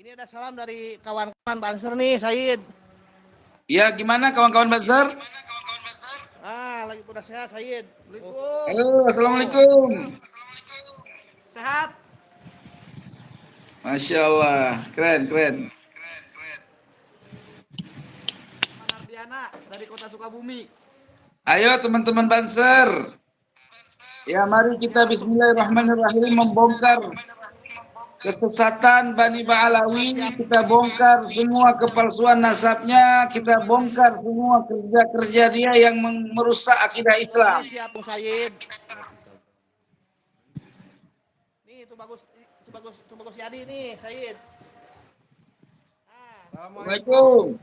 Ini ada salam dari kawan-kawan Banser nih, Said. Ya, gimana kawan-kawan Banser? Lagi udah sehat, Said. Halo, Assalamualaikum. assalamualaikum. Sehat? Masya Allah, keren, keren. Manardiana dari Kota Sukabumi. Ayo teman-teman Banser. Ya, mari kita Siap. Bismillahirrahmanirrahim membongkar kesesatan Bani Ba'alawi. Kita bongkar semua kepalsuan nasabnya. Kita bongkar semua kerja-kerja dia yang merusak akidah Islam. Siap, Bung Said. Nih, itu bagus, itu bagus Yadi nih, Said. Assalamualaikum.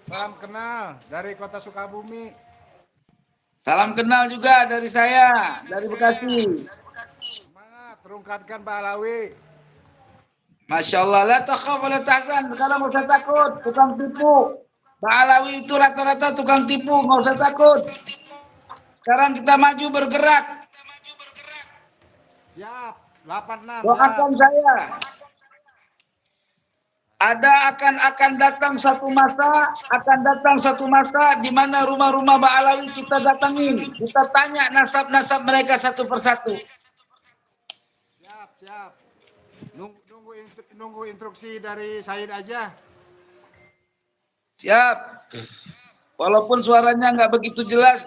Salam kenal dari Kota Sukabumi. Salam kenal juga dari saya, dari Bekasi. Semangat, terungkatkan Ba'alawi. Masya Allah, la takhaf wa la tahzan. Sekarang nggak usah takut, tukang tipu. Ba'alawi itu rata-rata tukang tipu, nggak usah takut. Sekarang kita maju bergerak. Siap, 86 siap. Doakan saya. Akan datang satu masa di mana rumah-rumah Ba'alawi kita datangin. Kita tanya nasab-nasab mereka satu persatu. Siap. Nunggu instruksi dari Said aja. Siap. Walaupun suaranya nggak begitu jelas,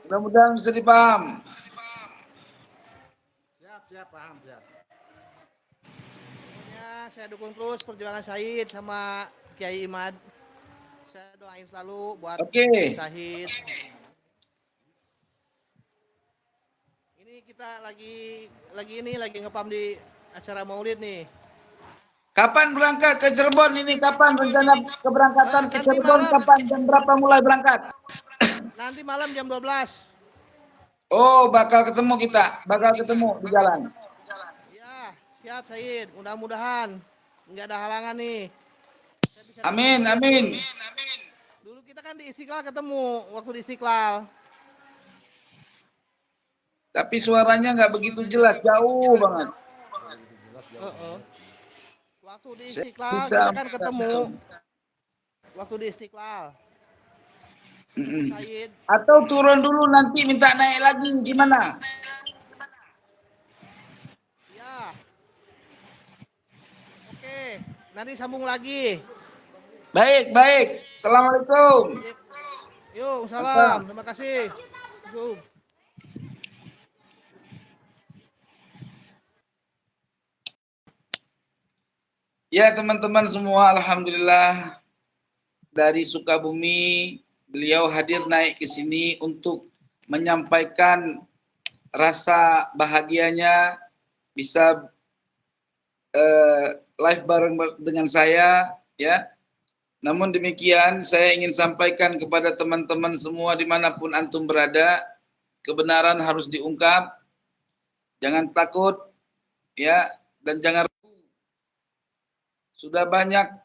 mudah-mudahan bisa dipaham. Siap, paham, siap. Pokoknya saya dukung terus perjuangan Said sama Kiai Imad. Saya doain selalu buat Said. Ini kita lagi ngepam di acara Maulid nih. Kapan berangkat ke Cirebon ini? Kapan rencana keberangkatan ke Cirebon? Kapan dan berapa mulai berangkat? Nanti malam jam 12. Oh, bakal ketemu di jalan. Ya, siap Said. Mudah-mudahan nggak ada halangan nih. Amin. Dulu kita kan di Istiqlal ketemu, waktu di Istiqlal. Tapi suaranya nggak begitu jelas, jauh banget. Waktu di Istiqlal kita kan ketemu. Waktu di Istiqlal. Said. Atau turun dulu nanti minta naik lagi, gimana? Ya. Oke, nanti sambung lagi. Baik. Assalamualaikum. Yuk, salam. Terima kasih. Yuk. Ya teman-teman semua, alhamdulillah dari Sukabumi beliau hadir naik ke sini untuk menyampaikan rasa bahagianya bisa live bareng dengan saya, ya. Namun demikian saya ingin sampaikan kepada teman-teman semua dimanapun antum berada, kebenaran harus diungkap, jangan takut, ya, dan jangan ragu. Sudah banyak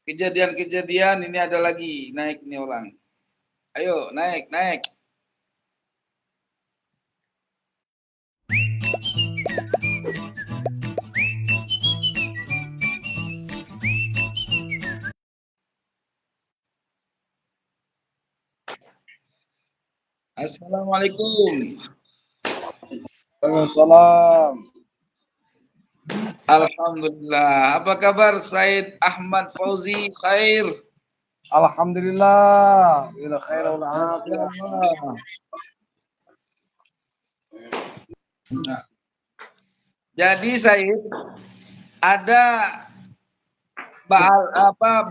kejadian-kejadian, ini ada lagi naik nih orang. Ayo naik. Assalamualaikum. Waalaikumsalam. Alhamdulillah. Apa kabar Said Ahmad Fauzi? Khair. Alhamdulillah. Ila khair wal afiyah. Jadi Said, ada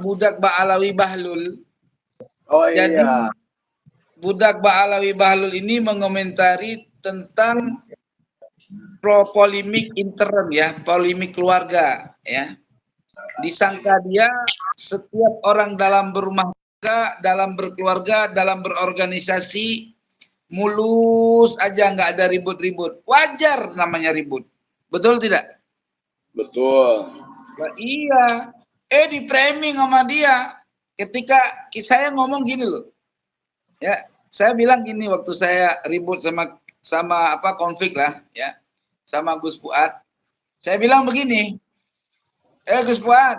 budak Ba'alawi Bahlul. Oh iya. Jadi budak Ba'alawi Bahlul ini mengomentari tentang polemik intern, ya, polemik keluarga, ya. Disangka dia setiap orang dalam berumah tangga, dalam berkeluarga, dalam berorganisasi mulus aja, nggak ada ribut-ribut. Wajar namanya ribut. Betul tidak? Betul. Nah, iya. Di framing sama dia. Ketika saya ngomong gini loh. Ya, saya bilang gini waktu saya ribut sama konflik lah, ya. Sama Gus Fuad. Saya bilang begini. Gus Fuad,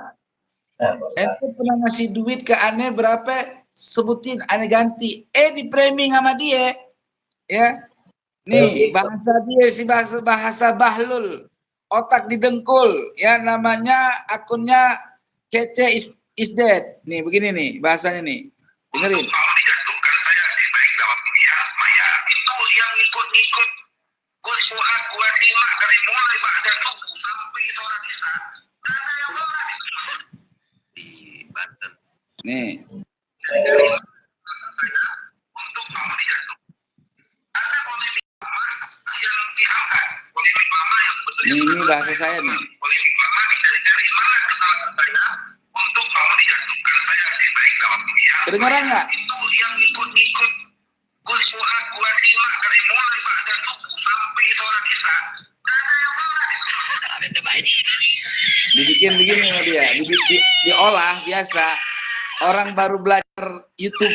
ente pernah ngasih duit ke Ane berapa? Sebutin, Ane ganti. Di framing sama dia, ya. Nih bahasa dia si bahasa Bahlul, otak didengkul, ya namanya akunnya kece is dead. Nih begini nih bahasanya nih, dengerin. Mau dijatuhkan saya di baik dalam dunia maya itu yang ikut-ikut Gus Fuad gua simak dari mulai ba'da subuh sampai sholat isya. Ada yang sholat di Banten. Nih. Untuk mau dijatuhkan. Ada politik yang diangkat, politik lama yang sebetulnya Ini bahasa saya nih. politik lama dicari-cari mana kesalahan saya untuk mau dijatuhkan saya di baik dalam dunia. Kedengeran nggak? Itu yang ikut-ikut Gus Fuad gua simak dari mulai ba'da subuh sampai sholat isya. Ada yang sholat. Dibikin begini sama dia, diolah biasa. Orang baru belajar YouTube,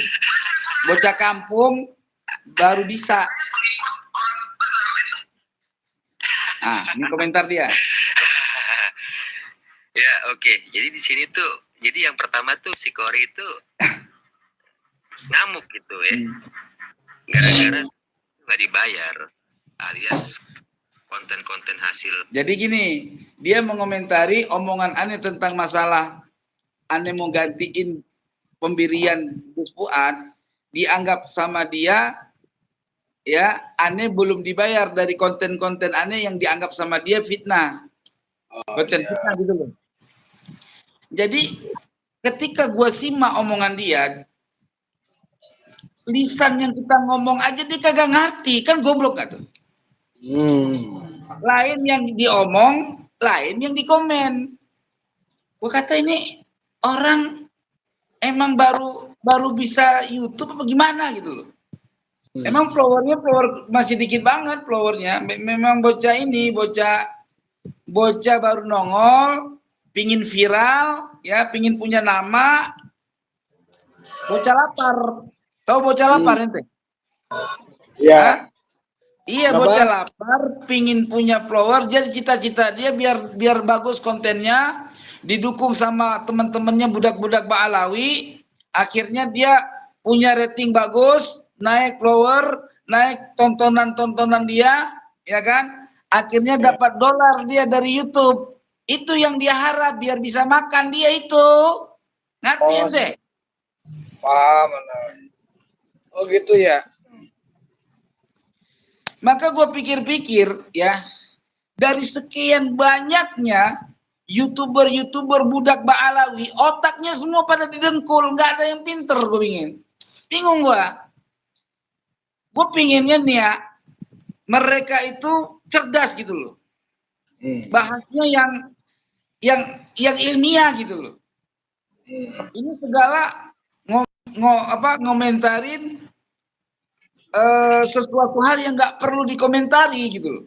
bocah kampung baru bisa. Ini komentar dia. Ya, oke. Jadi di sini tuh, jadi yang pertama tuh si Kori itu ngamuk gitu ya. Gara-gara nggak dibayar, alias konten-konten hasil. Jadi gini, dia mengomentari omongan Ane tentang masalah Ane mau gantiin pemberian Gus Fuad, dianggap sama dia, ya Ane belum dibayar dari konten-konten Ane yang dianggap sama dia fitnah. Konten fitnah gitu loh. Jadi ketika gua simak omongan dia, lisan yang kita ngomong aja dia kagak ngerti, kan goblok gak tuh? Lain yang diomong, lain yang dikomen. Gua kata ini orang emang baru bisa YouTube apa gimana gitu loh. Emang flower masih dikit banget flowernya. Memang bocah ini, bocah baru nongol, pingin viral, ya, pingin punya nama. Bocah lapar. Tahu bocah lapar ente? Iya. Iya, bocah lapar, pingin punya follower, jadi cita-cita dia biar bagus kontennya, didukung sama teman-temannya budak-budak Ba'alawi, akhirnya dia punya rating bagus, naik follower, naik tontonan dia, ya kan? Akhirnya dapat dolar dia dari YouTube. Itu yang dia harap biar bisa makan dia itu. Ngerti ente? Paham. Oh gitu ya. Maka gue pikir-pikir ya, dari sekian banyaknya YouTuber budak Ba'alawi, otaknya semua pada didengkul, nggak ada yang pinter. Gue bingung gue. Gue pinginnya nih ya, mereka itu cerdas gitu loh. Bahasnya yang ilmiah gitu loh. Ini segala ngomentarin sesuatu hal yang nggak perlu dikomentari gitu loh.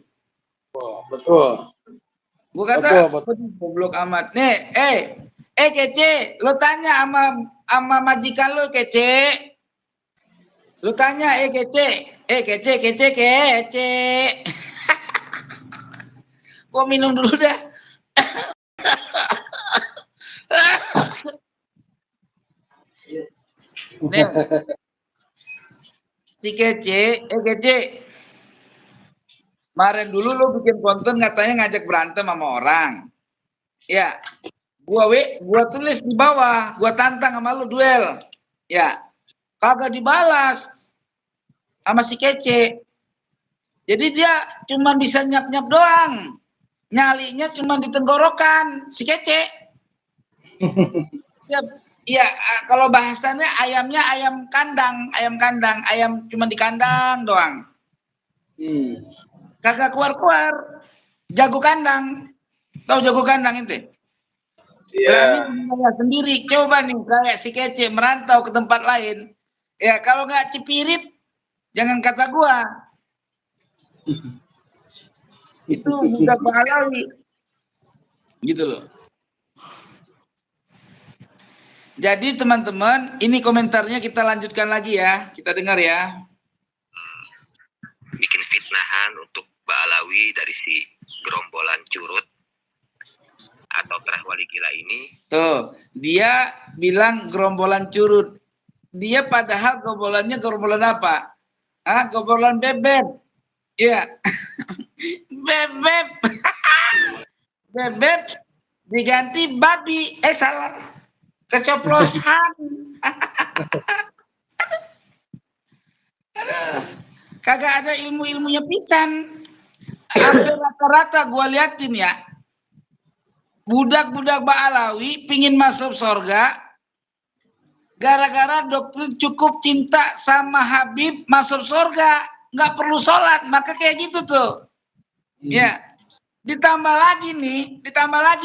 Betul. Gua kata goblok amat. Nih, Kece, lo tanya sama majikan lo, Kece. Lo tanya, Kece. Gua minum dulu dah. Nih. Si Kece, kemarin dulu lo bikin konten katanya ngajak berantem sama orang. Ya, gua tulis di bawah, gua tantang sama lo duel. Ya, kagak dibalas sama si Kece. Jadi dia cuma bisa nyap-nyap doang. Nyalinya cuma di tenggorokan si Kece. Iya, kalau bahasannya ayamnya ayam kandang, ayam cuma di kandang doang. Kagak keluar. Jago kandang. Tahu jago kandang itu? Iya. Berani sendiri. Coba nih kayak si Kece merantau ke tempat lain. Ya, kalau nggak cipirit jangan kata gua. Itu budak Ba'alawi. Gitu loh. Jadi teman-teman, ini komentarnya kita lanjutkan lagi ya. Kita dengar ya. Bikin fitnahan untuk Ba'alawi dari si gerombolan curut atau wali gila ini. Tuh, dia bilang gerombolan curut. Dia padahal gerombolan apa? Ah, gerombolan bebek. Iya. Bebek. Bebek diganti babi. Salah. Keceplosan. Kagak ada ilmu-ilmunya pisan. Hampir rata-rata gua liatin ya. Budak-budak Ba'alawi pingin masuk surga gara-gara doktrin cukup cinta sama Habib masuk surga, nggak perlu sholat, maka kayak gitu tuh. Ya, ditambah lagi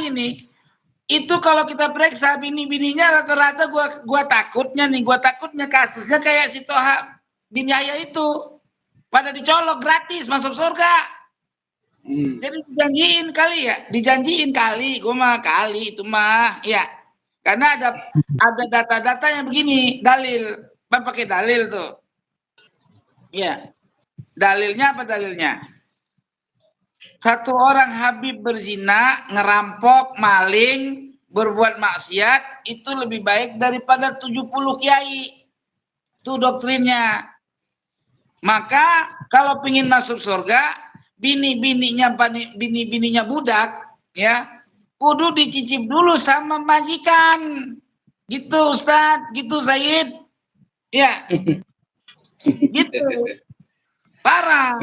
nih, itu kalau kita periksa bini-bininya rata-rata gua takutnya kasusnya kayak si Toha bin Yahya itu pada dicolok gratis masuk surga. Jadi dijanjiin kali, gue mah kali itu mah, ya. Karena ada data-data yang begini, dalil, pakai dalil tuh, ya. Dalilnya apa dalilnya? Satu orang Habib berzina, ngerampok, maling, berbuat maksiat itu lebih baik daripada 70 kiai. Itu doktrinnya. Maka kalau pingin masuk surga, bini-bininya budak ya kudu dicicip dulu sama majikan gitu Ustadz, gitu Said ya. Gitu parah,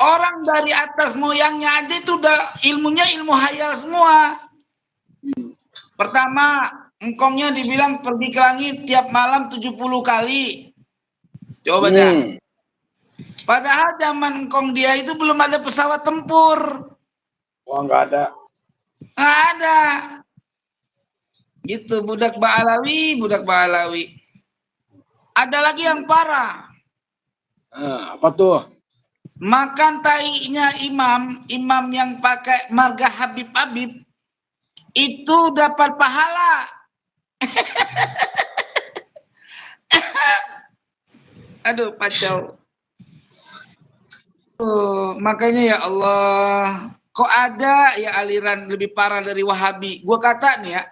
orang dari atas moyangnya aja itu udah ilmunya ilmu hayal semua. Pertama engkongnya dibilang pergi ke langit tiap malam 70 kali, coba dah. Padahal zaman engkong dia itu belum ada pesawat tempur. Wah, nggak ada. Nggak ada. Gitu, budak Ba'alawi. Ada lagi yang parah. Apa tuh? Makan tainya imam yang pakai marga Habib itu dapat pahala. Aduh, kacau. Makanya ya Allah, kok ada ya aliran lebih parah dari Wahabi. Gua kata nih ya,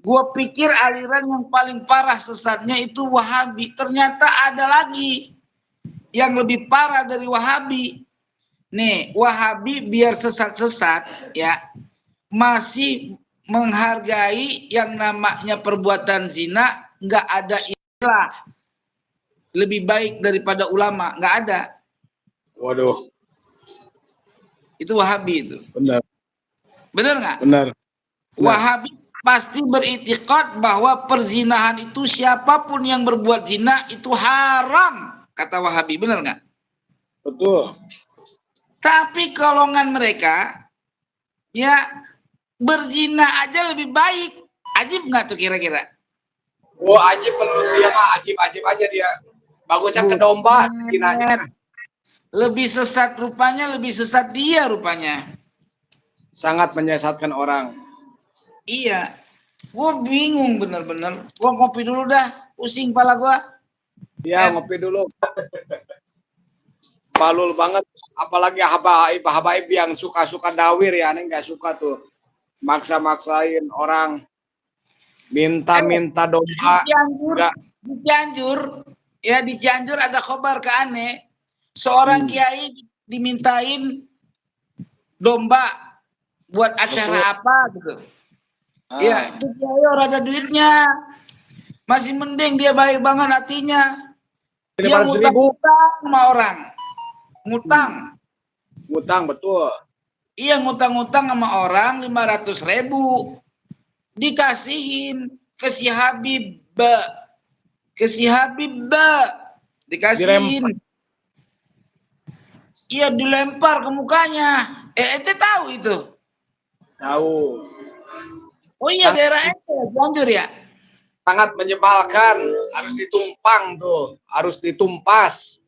gua pikir aliran yang paling parah sesatnya itu Wahabi. Ternyata ada lagi yang lebih parah dari Wahabi. Nih, Wahabi biar sesat-sesat ya, masih menghargai yang namanya perbuatan zina, nggak ada istilah lebih baik daripada ulama, nggak ada. Waduh. Itu Wahabi itu. Benar nggak? Benar. Wahabi pasti beriktikad bahwa perzinahan itu siapapun yang berbuat zina itu haram, kata Wahabi. Benar nggak? Betul. Tapi golongan mereka ya berzina aja lebih baik. Ajib nggak tuh kira-kira? Wah, ajib menurut dia mah ajib aja dia. Bagusnya ke domba zinanya. Lebih sesat rupanya, lebih sesat dia rupanya. Sangat menyesatkan orang. Iya. Gue bingung bener-bener. Gue ngopi dulu dah. Pusing pala gue. Iya, ngopi dulu. Balul banget. Apalagi habaib yang suka-suka dawir ya. Aneh nggak suka tuh. Maksa-maksain orang. Minta domba. Di Cianjur ada khobar ke aneh. Seorang kiai dimintain domba buat acara apa gitu. Ya, itu kiai orang ada duitnya. Masih mending dia baik banget hatinya. Dia ngutang sama orang. Ngutang betul. Iya, ngutang sama orang 500.000. Dikasihin ke si Habib. Dikasihin. Iya, dilempar ke mukanya. Ente tahu itu? Tahu. Oh iya, daerah ente Cianjur ya? Sangat menyebalkan. Harus ditumpang tuh. Harus ditumpas.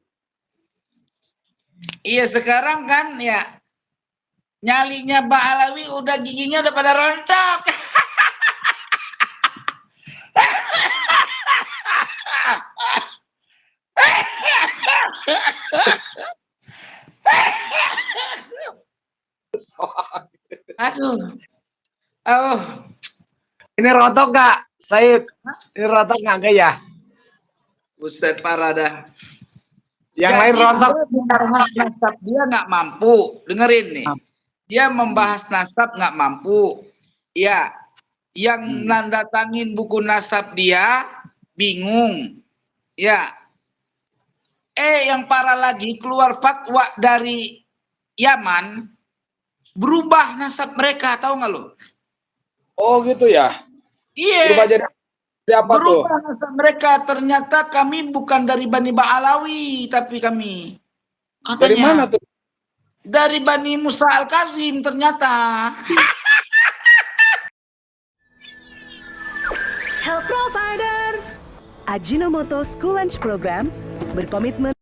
Iya, sekarang kan ya nyalinya Ba'alawi udah giginya udah pada rontok. Aduh. Ini rontok nggak, Said? Ini rontok nggak ya? Buset, parah dah. Yang Jadi lain rontok. dia membahas nasab dia nggak mampu. Dengerin nih. Dia membahas nasab nggak mampu. Ya, yang nandatangin buku nasab dia bingung. Ya. Yang parah lagi keluar fatwa dari Yaman berubah nasab mereka, tahu nggak lo? Oh gitu ya. Berubah Iya. jadi apa tuh? Berubah nasab mereka, ternyata kami bukan dari Bani Ba'alawi, tapi kami katanya Dari mana tuh? dari Bani Musa Al-Kazim ternyata. Health Provider Ajinomoto School Lunch Program berkomitmen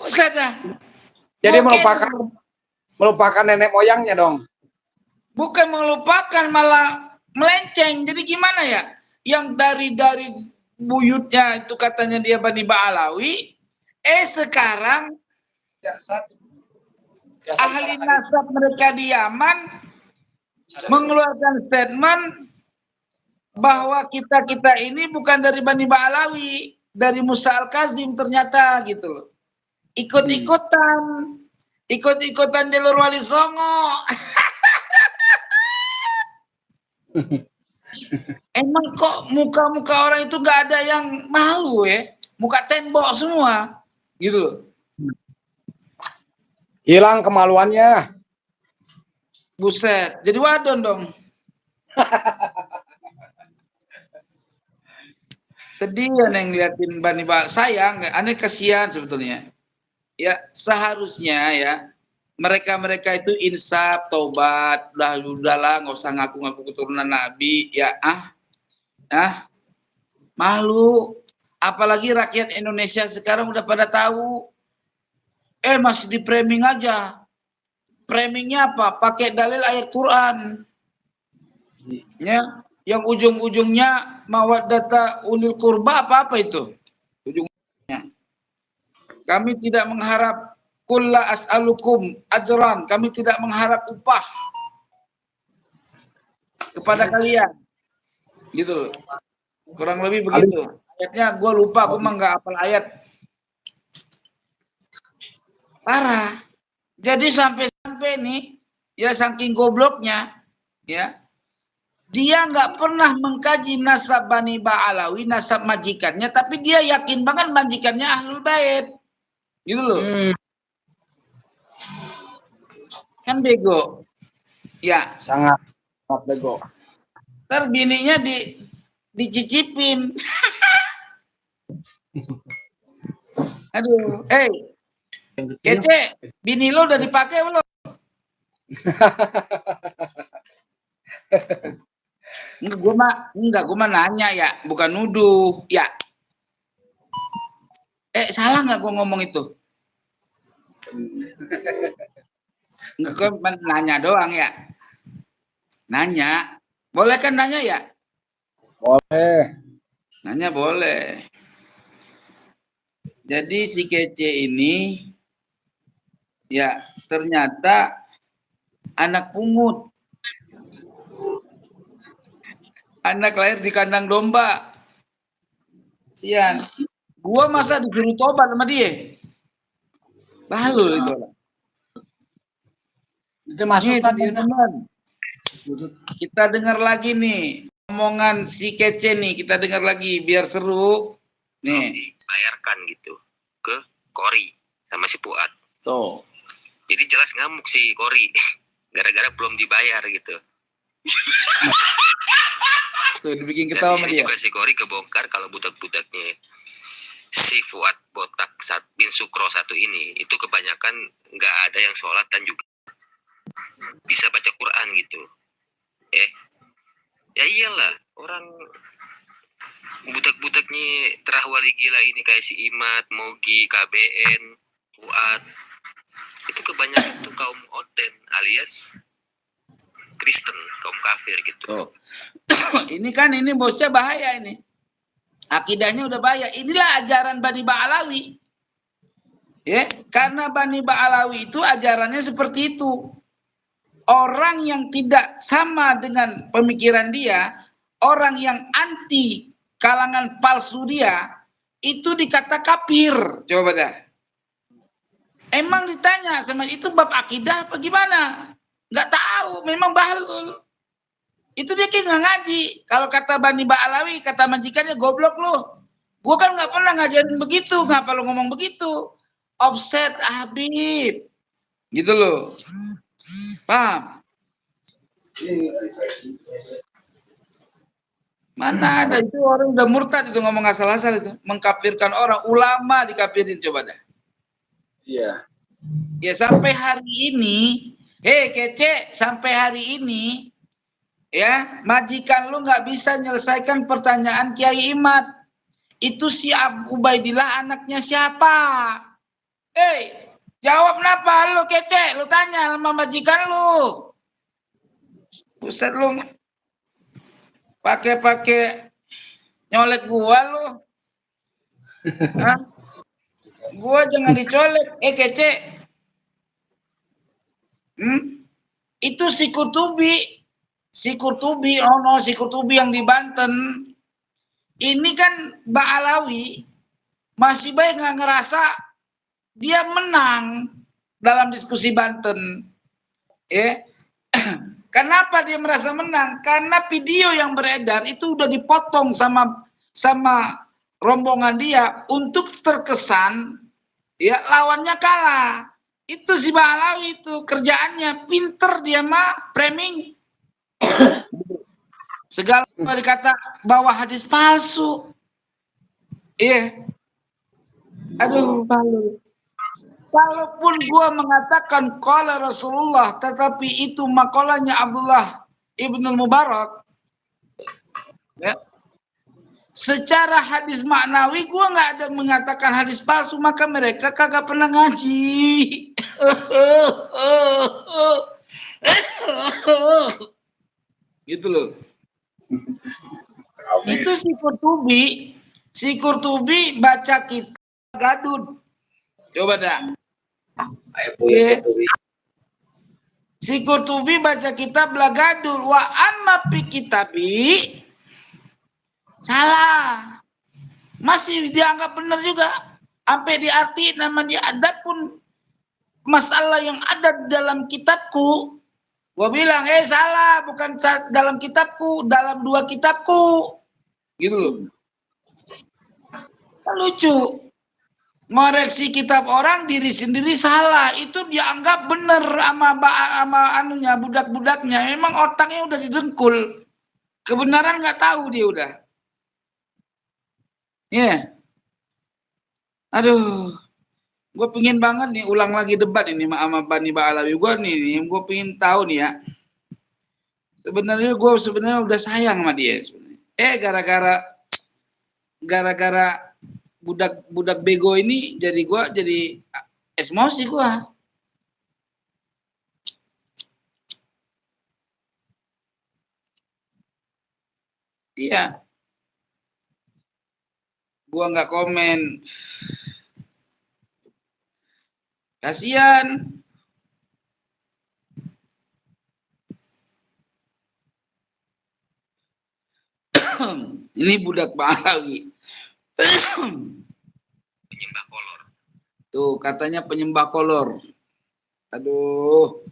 Ustaz dah. Jadi Oke, melupakan nenek moyangnya dong. bukan melupakan, malah melenceng. Jadi gimana ya? Yang dari buyutnya itu katanya dia Bani Ba'alawi, sekarang ahli nasab mereka di Yaman mengeluarkan statement bahwa kita ini bukan dari Bani Ba'alawi, dari Musa Al-Kazim ternyata gitu loh. Ikut-ikutan jalur Wali Songo. Emang kok muka-muka orang itu gak ada yang malu ya? Muka tembok semua gitu loh. Hilang kemaluannya. Buset, jadi wadon dong. Sedih ya yang ngeliatin Bani Ba'al. Sayang, aneh kasihan sebetulnya. Ya seharusnya ya mereka itu insaf, taubat, udahlah nggak usah ngaku-ngaku keturunan Nabi ya. Malu, apalagi rakyat Indonesia sekarang udah pada tahu. Masih di framing aja. Framingnya apa? Pakai dalil ayat Quran. Ya, yang ujung-ujungnya mawaddata ulil qurba apa itu? Ujungnya. Kami tidak mengharap kulla as'alukum ajran. Kami tidak mengharap upah kepada kalian. Gitu loh. Kurang lebih begitu. Ayatnya gue lupa, gue mah nggak hafal ayat. Parah. Jadi sampai nih, ya saking gobloknya, ya dia nggak pernah mengkaji nasab Bani Ba'alawi, nasab majikannya, tapi dia yakin banget majikannya Ahlul Bait. Gitu loh. Kan bego. Ya. Sangat bego. Ntar bininya dicicipin. Aduh, Kece, bini lo udah dipakai belum? Enggak, gue mah nanya ya, bukan nuduh, ya. Salah nggak gue ngomong itu? Enggak, gue nanya doang ya. Nanya, boleh kan nanya ya? Boleh. Nanya boleh. Jadi si Kece ini, ya ternyata anak pungut. Anak lahir di kandang domba. Sian. Gua masa disuruh tobat sama dia? Balul itu. Itu masuk tadi teman. Kita dengar lagi nih omongan si Kece nih, kita dengar lagi biar seru. Nih, Bayarkan gitu ke Kori sama si Fuad. Tuh. Jadi jelas ngamuk si Kori gara-gara belum dibayar gitu. Tuh dibikin ketawa sama dia. Juga si Kori kebongkar kalau budak-budaknya si Fuad Botak bin Sukro 1 ini itu kebanyakan nggak ada yang sholat dan juga bisa baca Quran gitu. Ya iyalah, orang budak-budaknya terah wali gila ini kayak si Imad, Mogi, KBN, Fuad itu kebanyakan tuh kaum Oden alias Kristen, kaum kafir gitu. Oh. ini bosnya bahaya ini. Akidahnya udah bahaya. Inilah ajaran Bani Ba'alawi. Ya, karena Bani Ba'alawi itu ajarannya seperti itu. Orang yang tidak sama dengan pemikiran dia, orang yang anti kalangan palsu dia, itu dikata kafir. Coba dah. Emang ditanya sama itu bab akidah apa gimana? Nggak tahu, memang bahlul. Itu dia kayak nggak ngaji. Kalau kata Bani Ba'alawi, kata majikannya, goblok lu. Gua kan nggak pernah ngajarin begitu, ngapa lu ngomong begitu? Offset Habib. Gitu loh. Paham? Mana ada itu orang udah murtad itu ngomong asal-asal itu, mengkafirkan orang, ulama dikafirin coba dah. Iya. Ya sampai hari ini, kece, sampai hari ini ya, majikan lu nggak bisa nyelesaikan pertanyaan Kiai Imad. Itu si Abu Ubaidillah anaknya siapa? Jawab kenapa lu kece? Lu tanya sama majikan lu. Buset lu. Pakai nyolek gua lu. Hah? Gua jangan dicolek. Kece. Itu si Kurtubi. Si Kurtubi yang di Banten. Ini kan Ba'alawi masih baik nggak ngerasa dia menang dalam diskusi Banten. Kenapa dia merasa menang? Karena video yang beredar itu udah dipotong sama rombongan dia untuk terkesan ya lawannya kalah. Itu si Ba'alawi itu kerjaannya pinter dia mah framing. Segala dikata bawa hadis palsu. Aduh, malu. Walaupun gua mengatakan qala Rasulullah, tetapi itu makolanya Abdullah Ibnu Mubarak. Ya. Secara hadis maknawi gua nggak ada mengatakan hadis palsu, maka mereka kagak pernah ngaji. Gitu loh. Itu si Kurtubi baca kitab Gadud. Coba dah. Si Kurtubi baca kitab Lagadul wa amma fi kitabi salah. Masih dianggap benar juga. Sampai diartiin nama dia, adapun masalah yang ada dalam kitabku, gua bilang, salah, bukan dalam kitabku, dalam 2 kitabku. Gitu loh. Kan lucu. Ngoreksi kitab orang, diri sendiri salah, itu dianggap benar sama anunya, budak-budaknya. Memang otaknya udah didengkul, kebenaran nggak tahu dia udah. Aduh, gue pengen banget nih ulang lagi debat ini sama Bani Ba'alawi. Gue pengen tahu nih ya, sebenarnya gue udah sayang sama dia sebenarnya. Gara-gara budak bego ini jadi emosi gue. Iya. Gua nggak komen. Kasihan. Ini budak Ba'alawi. Penyembah kolor. Tuh, katanya penyembah kolor. Aduh.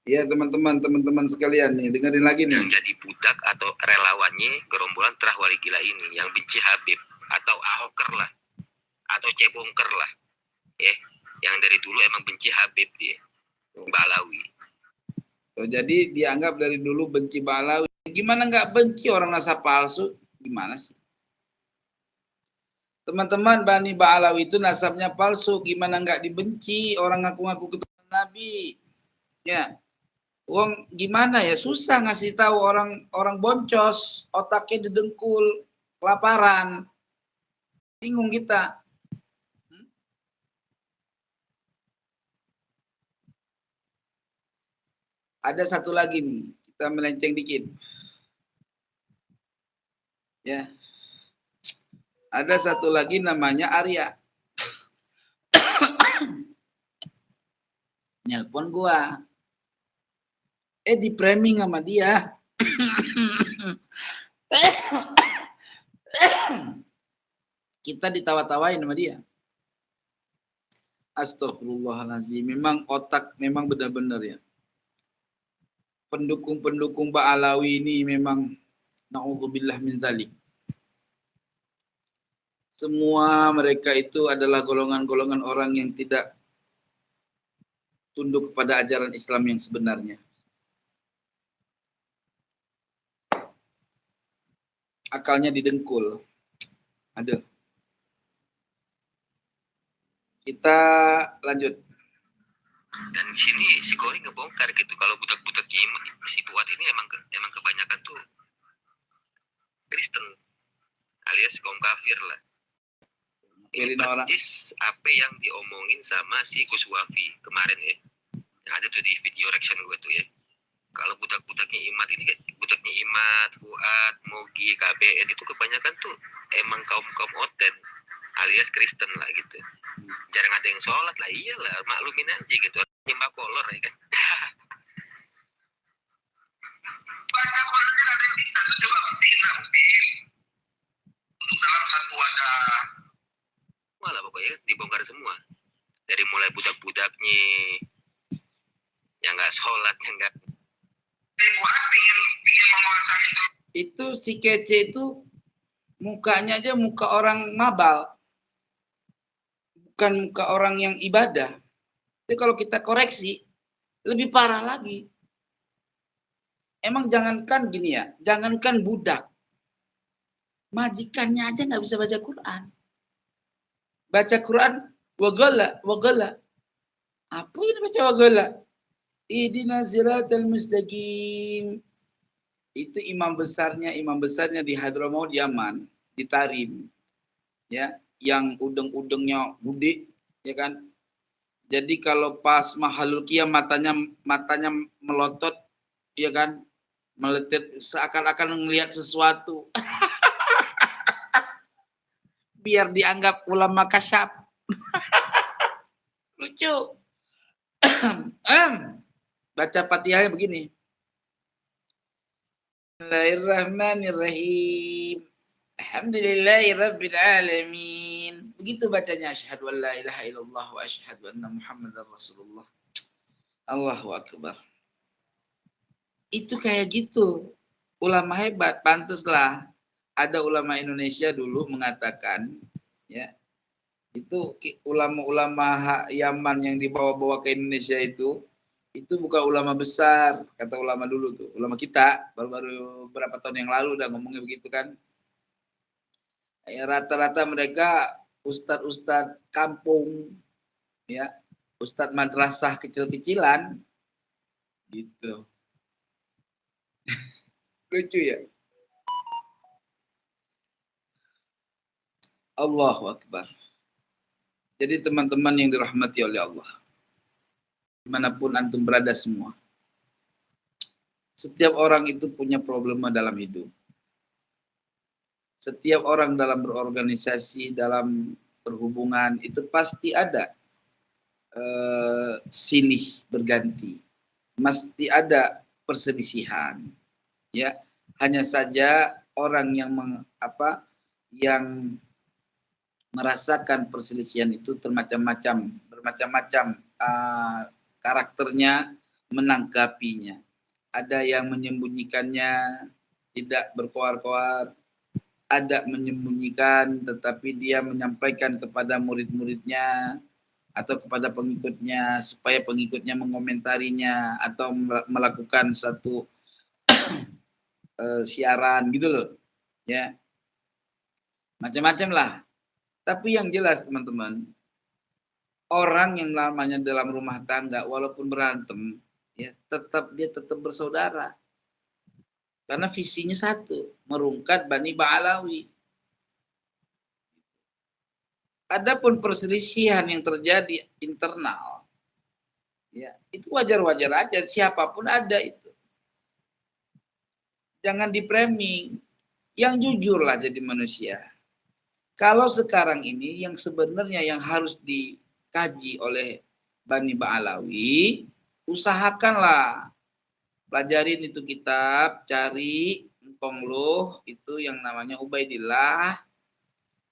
Iya teman-teman sekalian nih, dengerin lagi nih. Yang jadi budak atau relawannya gerombolan Terah Wali Gila ini, yang benci Habib atau Ahoker lah, atau Cebongker lah, yang dari dulu emang benci Habib dia, Ba'alawi. Jadi dianggap dari dulu benci Ba'alawi. Gimana nggak benci orang nasab palsu? Gimana sih? Teman-teman, Bani Ba'alawi itu nasabnya palsu. Gimana nggak dibenci orang ngaku-ngaku keturunan Nabi? Ya. Uang gimana ya, susah ngasih tahu orang boncos, otaknya didengkul, kelaparan, bingung kita. Ada satu lagi nih, kita melenceng dikit. Ya, Ada satu lagi namanya Arya. Nelpon gua. Di framing sama dia. Kita ditawa-tawain sama dia. Astagfirullahaladzim. Memang otak memang benar-benar ya. Pendukung-pendukung Ba'alawi ini memang na'udzubillah min dzalik. Semua mereka itu adalah golongan-golongan orang yang tidak tunduk kepada ajaran Islam yang sebenarnya. Akalnya didengkul. Ada. Kita lanjut. Dan di sini si Kori ngebongkar gitu kalau budak-budak si Fuad ini emang kebanyakan tuh Kristen alias kaum kafir lah. Ini persis apa yang diomongin sama si Gus Wafi kemarin ya. Yang ada tuh di video reaction gue tuh ya. Kalau budak-budaknya Imat ini, budaknya Imat, Fuad, Mogi, KBN itu kebanyakan tuh emang kaum oten alias Kristen lah gitu. Jarang ada yang sholat lah, iyalah maklumin aja gitu. Nyembah kolor ya kan. Baca Qurannya ada yang bisa, coba buktiin. Untuk dalam satu wadah. Malah pokoknya dibongkar semua. Dari mulai budak-budaknya yang nggak sholat, yang nggak. Fuad pingin menguasai itu. Itu si Kece itu mukanya aja muka orang mabal. Bukan muka orang yang ibadah. Jadi kalau kita koreksi, lebih parah lagi. Emang jangankan gini ya, jangankan budak. Majikannya aja nggak bisa baca Quran. Baca Quran, wagala. Apa ini baca wagala? Ihdinas siratal mustaqim. Itu imam besarnya di Hadramaut Yaman, di Tarim. Ya, yang udeng-udengnya gede, ya kan? Jadi kalau pas Mahalul Qiyam matanya melotot, ya kan? Meletet seakan-akan melihat sesuatu. Biar dianggap ulama kasyaf. Lucu. Baca Fatihahnya begini. Bismillahirrahmanirrahim. Alhamdulillahirabbil alamin. Begitu bacanya, asyhadu an la ilaha illallah wa asyhadu anna Muhammadar Rasulullah. Allahu akbar. Itu kayak gitu. Ulama hebat, pantaslah. Ada ulama Indonesia dulu mengatakan, ya, itu ulama-ulama Yaman yang dibawa-bawa ke Indonesia itu bukan ulama besar, kata ulama dulu tuh, ulama kita baru beberapa tahun yang lalu udah ngomongnya begitu kan. Ya, rata-rata mereka ustadz kampung, ya, ustadz madrasah kecil-kecilan, gitu. Lucu ya. Allahu Akbar. Jadi teman-teman yang dirahmati oleh Allah, dimanapun antum berada semua, setiap orang itu punya problema dalam hidup. Setiap orang dalam berorganisasi, dalam berhubungan, itu pasti ada silih berganti. Mesti ada perselisihan. Ya, hanya saja orang yang yang merasakan perselisihan itu bermacam-macam karakternya menanggapinya. Ada yang menyembunyikannya, tidak berkoar-koar, ada menyembunyikan tetapi dia menyampaikan kepada murid-muridnya atau kepada pengikutnya supaya pengikutnya mengomentarinya atau melakukan satu siaran gitu loh, ya, macam-macam lah. Tapi yang jelas teman-teman, orang yang namanya dalam rumah tangga walaupun berantem, ya dia tetap bersaudara. Karena visinya satu, merungkat Bani Ba'alawi. Adapun perselisihan yang terjadi internal, ya itu wajar-wajar aja, siapapun ada itu. Jangan di-framing, yang jujurlah jadi manusia. Kalau sekarang ini yang sebenarnya yang harus dikaji oleh Bani Ba'alawi, usahakanlah pelajarin itu kitab, cari Pongloh itu yang namanya Ubaidillah,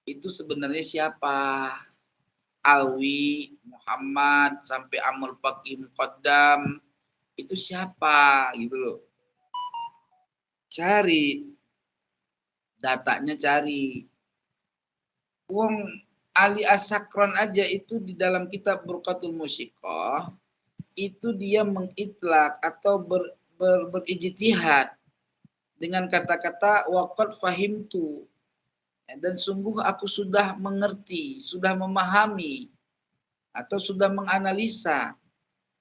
itu sebenarnya siapa? Alwi, Muhammad, sampai Amul Faqih Muqaddam, itu siapa gitu loh. Cari datanya, cari. Wong Ali As-Sakron aja itu di dalam kitab Burqatul Musyiqah itu dia mengitlak atau berijtihad dengan kata-kata waqad fahimtu, dan sungguh aku sudah mengerti, sudah memahami atau sudah menganalisa,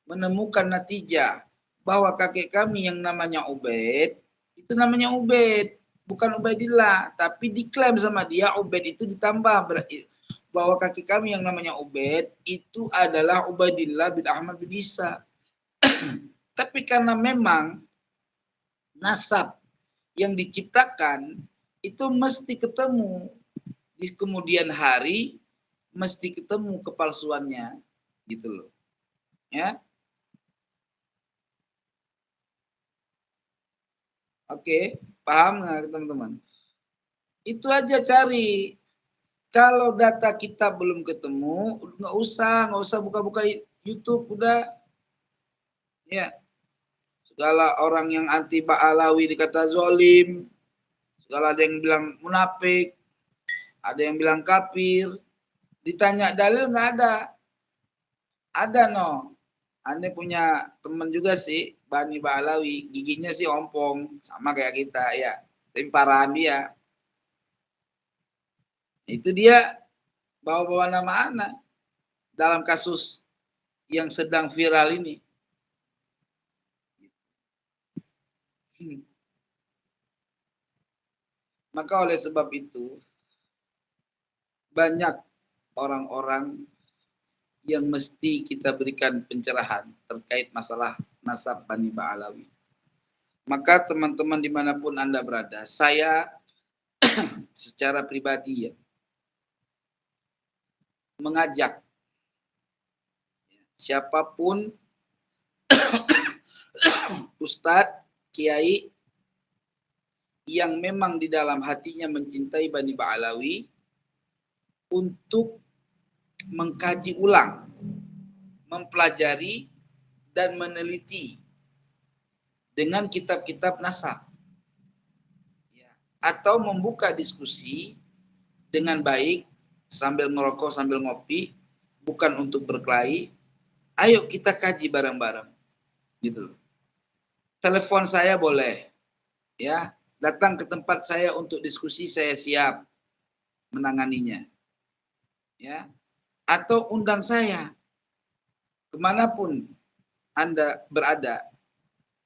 menemukan natijah bahwa kakek kami yang namanya Ubaid itu namanya Ubaid, bukan Ubaidillah, tapi diklaim sama dia Ubaid itu ditambah berarti bahwa kakek kami yang namanya Ubaid itu adalah Ubaidillah bin Ahmad bin Isa. Tapi karena memang nasab yang diciptakan itu mesti ketemu di kemudian hari, mesti ketemu kepalsuannya gitu loh. Ya. Oke, paham nggak teman-teman? Itu aja cari. Kalau data kita belum ketemu, nggak usah buka-buka YouTube, udah. Ya, segala orang yang anti Ba'alawi dikata zolim, segala ada yang bilang munafik, ada yang bilang kafir, ditanya dalil nggak ada. Ada no. Anda punya teman juga sih, Bani Ba'alawi, giginya sih ompong, sama kayak kita ya. Tapi parahan dia. Itu dia bawa-bawa nama anak dalam kasus yang sedang viral ini. Maka oleh sebab itu, banyak orang-orang yang mesti kita berikan pencerahan terkait masalah nasab Bani Ba'alawi. Maka teman-teman dimanapun Anda berada, saya secara pribadi ya, mengajak siapapun Ustadz, Kiai yang memang di dalam hatinya mencintai Bani Ba'alawi untuk mengkaji ulang, mempelajari dan meneliti dengan kitab-kitab nasab, atau membuka diskusi dengan baik sambil ngerokok sambil ngopi, bukan untuk berkelahi. Ayo kita kaji bareng-bareng, gitu. Telepon saya boleh, ya. Datang ke tempat saya untuk diskusi, saya siap menanganinya, ya. Atau undang saya kemanapun Anda berada,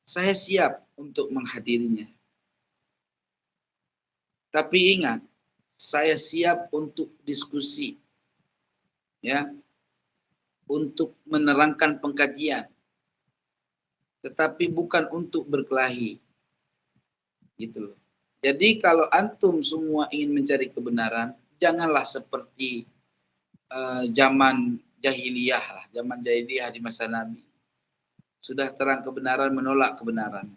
saya siap untuk menghadirinya. Tapi ingat, saya siap untuk diskusi, ya, untuk menerangkan pengkajian, tetapi bukan untuk berkelahi, gitu loh. Jadi kalau antum semua ingin mencari kebenaran, janganlah seperti zaman jahiliyah lah, zaman jahiliyah di masa Nabi. Sudah terang kebenaran, menolak kebenaran.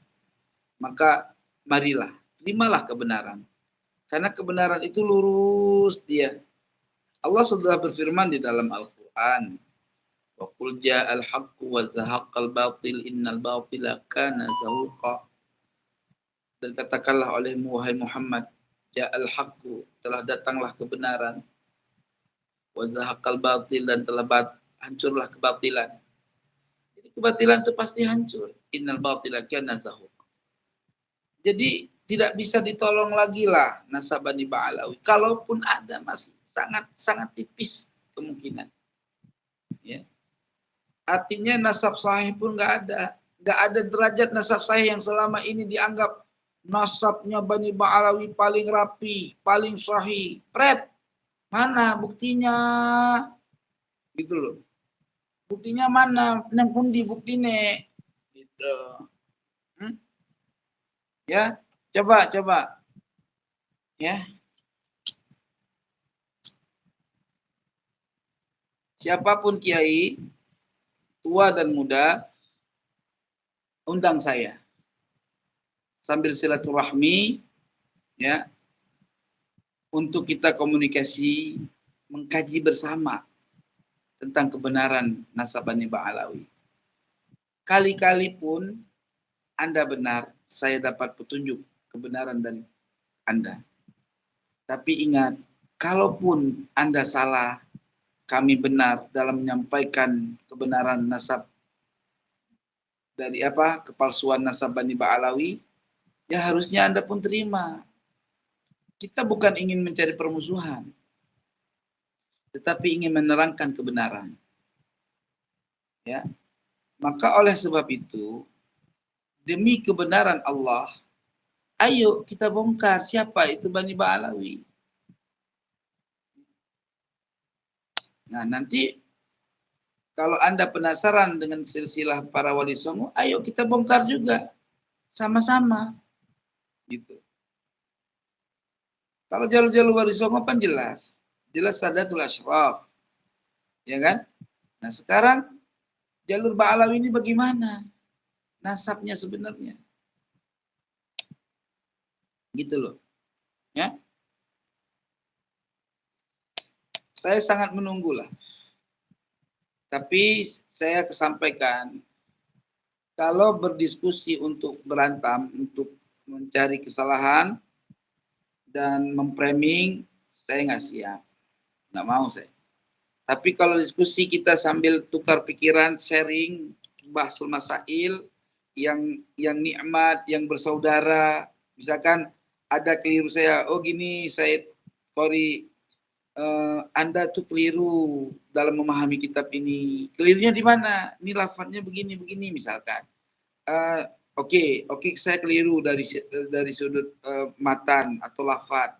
Maka marilah, terimalah kebenaran. Karena kebenaran itu lurus dia. Allah sudah berfirman di dalam Al-Quran. Wa qul ja'al haqqu wa zahaqal batil innal batila kana zahuqa. Dan katakanlah olehmu wahai Muhammad, ja'al haqqu, telah datanglah kebenaran, wa zahaqal batil, dan telah hancurlah kebatilan. Jadi kebatilan itu pasti hancur. Innal batila kana zahuqa. Jadi tidak bisa ditolong lagi lah nasab Bani Ba'alawi. Kalaupun ada, masih sangat tipis kemungkinan. Ya. Artinya nasab sahih pun nggak ada. Nggak ada derajat nasab sahih yang selama ini dianggap nasabnya Bani Ba'alawi paling rapi, paling sahih. Pret, mana buktinya? Gitu loh. Buktinya mana? Nang di buktine. Gitu. Ya, coba. Ya. siapapun kiai, tua dan muda, undang saya. Sambil silaturahmi, ya, untuk kita komunikasi, mengkaji bersama tentang kebenaran nasab Bani Ba'alawi. Kali-kali pun Anda benar, saya dapat petunjuk kebenaran dari Anda. Tapi ingat, kalaupun Anda salah, kami benar dalam menyampaikan kebenaran nasab dari kepalsuan nasab Bani Ba'alawi, ya harusnya Anda pun terima. Kita bukan ingin mencari permusuhan, tetapi ingin menerangkan kebenaran. Ya. Maka oleh sebab itu, demi kebenaran Allah, ayo kita bongkar siapa itu Bani Ba'alawi. Nah, nanti kalau Anda penasaran dengan silsilah para wali songo, ayo kita bongkar juga sama-sama. Gitu. Kalau jalur-jalur wali songo kan jelas Sadatul Ashraf. Ya kan? Nah, sekarang jalur Ba'alawi ini bagaimana nasabnya sebenarnya? Gitu loh. Ya. Saya sangat menunggulah. Tapi saya sampaikan, kalau berdiskusi untuk berantem, untuk mencari kesalahan dan memframing, saya nggak siap. Nggak mau saya. Tapi kalau diskusi kita sambil tukar pikiran, sharing, bahsul masail, yang nikmat, yang bersaudara, misalkan ada keliru saya, oh gini saya Kori, Anda tuh keliru dalam memahami kitab ini. Kelirunya di mana? Ini lafadznya begini misalkan. Oke, saya keliru dari sudut matan atau lafadz.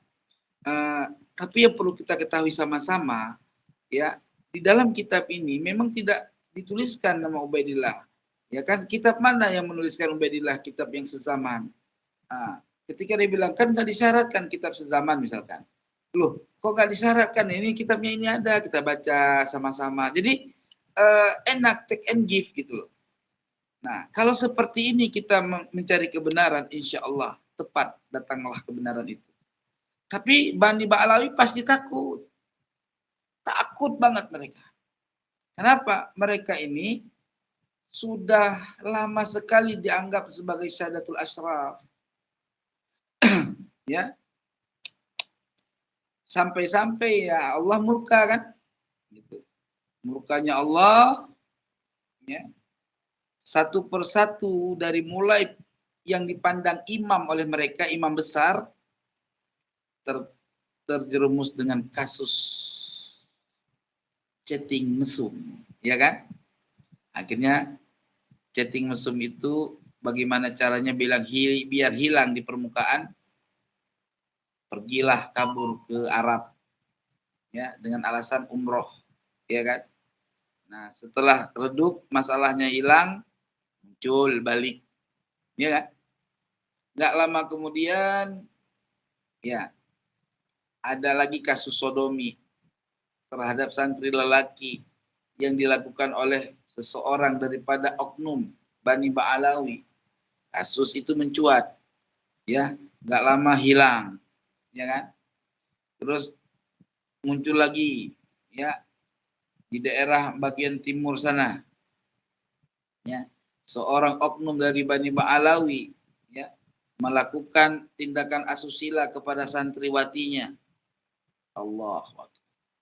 Tapi yang perlu kita ketahui sama-sama, ya, di dalam kitab ini memang tidak dituliskan nama Ubaidillah. Ya kan, kitab mana yang menuliskan Ubaidillah, kitab yang sezaman? Ketika dia bilang kan nggak disyaratkan kitab sezaman misalkan. Loh, kok nggak disyaratkan? Ini kitabnya ini ada, kita baca sama-sama. Jadi enak, take and give gitu loh. Nah, kalau seperti ini kita mencari kebenaran, insya Allah tepat datanglah kebenaran itu. Tapi Bani Ba'alawi pasti takut. Takut banget mereka. Kenapa? Mereka ini sudah lama sekali dianggap sebagai Sadatul Ashraf. Ya. Sampai-sampai ya Allah murka kan? Gitu. Murkanya Allah, ya, satu persatu dari mulai yang dipandang imam oleh mereka, imam besar, terjerumus dengan kasus chatting mesum, ya kan? Akhirnya chatting mesum itu bagaimana caranya biar hilang di permukaan, pergilah kabur ke Arab, ya, dengan alasan umroh, ya kan? Nah, setelah redup, masalahnya hilang, muncul balik, ya kan? Nggak lama kemudian, ya, ada lagi kasus sodomi terhadap santri lelaki yang dilakukan oleh seseorang daripada oknum Bani Ba'alawi. Kasus itu mencuat, ya, nggak lama hilang, ya kan? Terus muncul lagi, ya, di daerah bagian timur sana, ya, seorang oknum dari Bani Ba'alawi, ya, melakukan tindakan asusila kepada santriwatinya. Allah.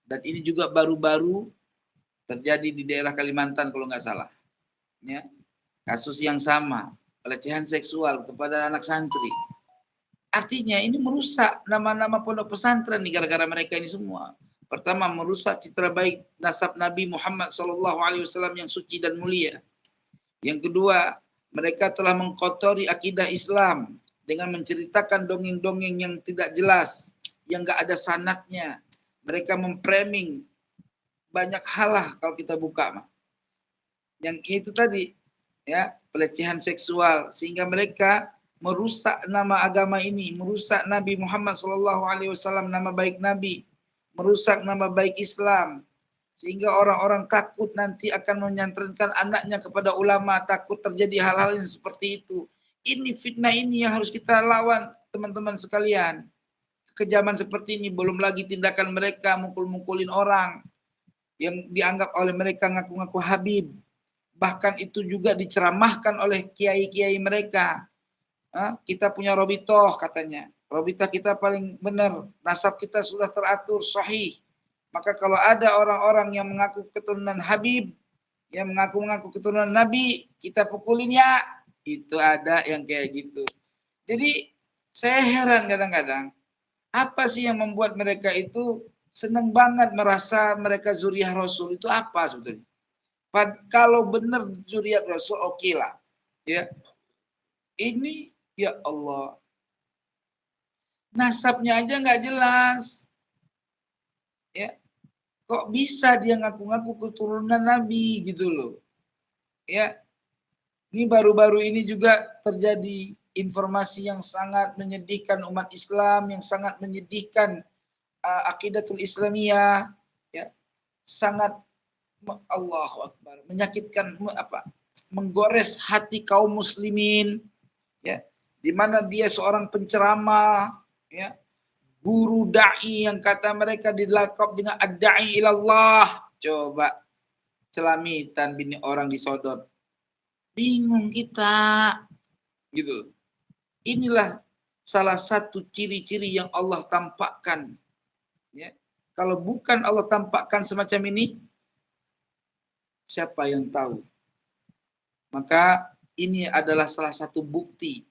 Dan ini juga baru-baru terjadi di daerah Kalimantan kalau nggak salah, ya, kasus yang sama, pelecehan seksual kepada anak santri. Artinya ini merusak nama-nama pondok pesantren nih gara-gara mereka ini semua. Pertama, merusak citra baik nasab Nabi Muhammad SAW yang suci dan mulia. Yang kedua, mereka telah mengkotori akidah Islam dengan menceritakan dongeng-dongeng yang tidak jelas, yang nggak ada sanadnya. Mereka memframing banyak hal lah kalau kita buka, yang itu tadi, ya, pelecehan seksual, sehingga mereka merusak nama agama ini, merusak Nabi Muhammad SAW, nama baik Nabi, merusak nama baik Islam, Sehingga orang-orang takut nanti akan menyantrenkan anaknya kepada ulama, takut terjadi hal-hal yang seperti itu. Ini fitnah ini yang harus kita lawan, teman-teman sekalian. Kejaman seperti ini, belum lagi tindakan mereka mukul-mukulin orang yang dianggap oleh mereka ngaku-ngaku Habib. Bahkan itu juga diceramahkan oleh kiai-kiai mereka. Kita punya robitoh katanya. Robitoh kita paling benar, nasab kita sudah teratur, sahih. Maka kalau ada orang-orang yang mengaku keturunan Habib, yang mengaku-ngaku keturunan Nabi, kita pukulin ya. Itu ada yang kayak gitu. Jadi saya heran kadang-kadang, apa sih yang membuat mereka itu senang banget merasa mereka zuriyah Rasul itu apa sebetulnya? Kalau benar zuriyah Rasul, oke lah. Ya. Ini ya Allah. Nasabnya aja nggak jelas. Ya. Kok bisa dia ngaku-ngaku keturunan Nabi gitu loh. Ya. Ini baru-baru ini juga terjadi informasi yang sangat menyedihkan umat Islam, yang sangat menyedihkan akidatul Islamiyah, ya. Sangat Allahu Akbar, menyakitkan menggores hati kaum muslimin, ya. Di mana dia seorang penceramah, ya. Guru dai yang kata mereka dilakop dengan ad-da'i ilallah. Coba celamitan bini orang disodot. Bingung kita. Gitu. Inilah salah satu ciri-ciri yang Allah tampakkan. Ya. Kalau bukan Allah tampakkan semacam ini, siapa yang tahu? Maka ini adalah salah satu bukti